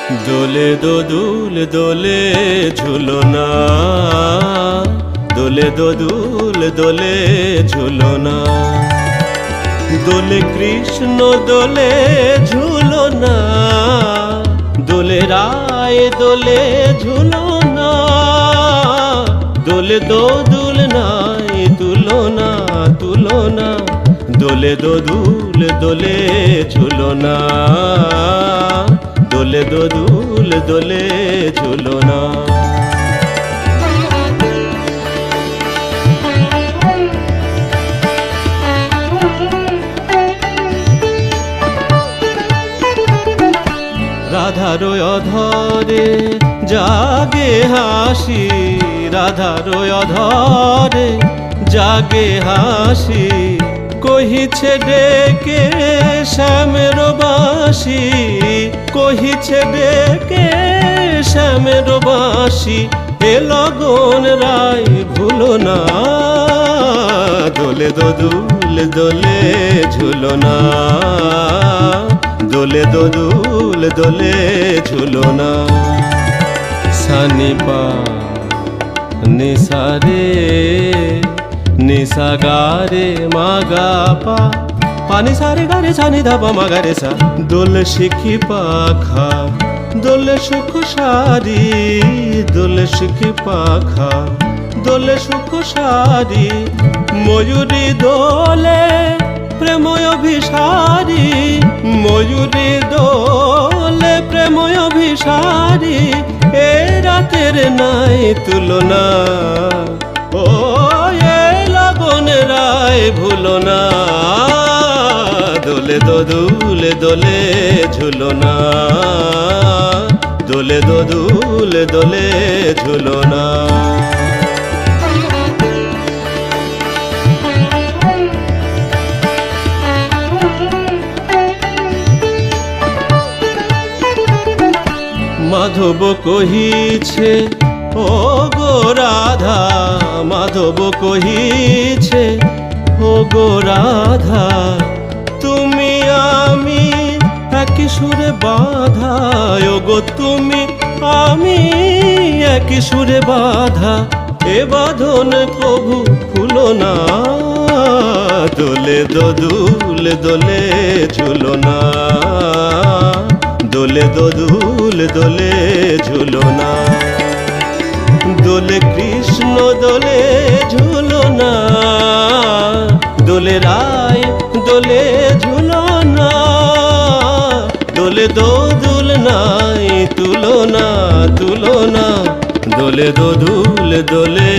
দোলে দোদুল দোলে ঝুলনা, দোলে দোদুল দোলে ঝুলনা, দোলে কৃষ্ণ দোলে ঝুলনা, দোলে রায় দোলে ঝুলনা, দোলে দোদুল নাই তুলনা তুলনা, দোলে দোদুল দোলে ঝুলনা, দোলে দোদুল দোলে ঝুলনা। রাধার অধরে জাগে হাসি, রাধার অধরে জাগে হাসি, কহিছে ডেকে শ্যামের বাঁশি, কহিছে ডেকে শ্যামের বাঁশি, এ লগন রায় ভুলো না, দোলে দোদুল দোলে ঝুলনা, দোলে দোদুল দোলে ঝুলনা। সানি পা নিসা রে নিসা গা রে মা গা পা, পানি সারে গারে সানি ধাপা মা গা রে সা, দোল শিখি পাখা দোলে সুখ সারি, দোলে শিখি পাখা দোলে সুখ সারি, ময়ূরী দোলে প্রেময় অভিসারি, ময়ূরী দোলে প্রেময় অভিসারি, এ রাতের নাই তুলনা, ও এ লগন রায় ভুলো না, দোলে দোদুল দোলে ঝুলনা, দোলে দোদুল দোলে ঝুলনা। মাধব কহিছে ও গো রাধা, মাধব কহিছে ও গো রাধা, তুমি আমি একই সুরে বাঁধা, ও গো তুমি আমি একই সুরে বাঁধা, এ বাঁধন কভু খুলো না, দোলে দোদুল দোলে ঝুলনা, দোলে দোদুল দোলে ঝুলনা, দোলে কৃষ্ণ দোলে ঝুলনা, দোলে রায় দোলে ঝুলনা, দোলে দোদুল নাই তুলনা তুলনা, দোলে দোদুল দোলে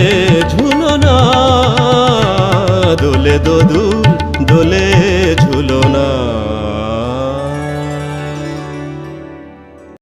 ঝুলনা, দোলে দোদুল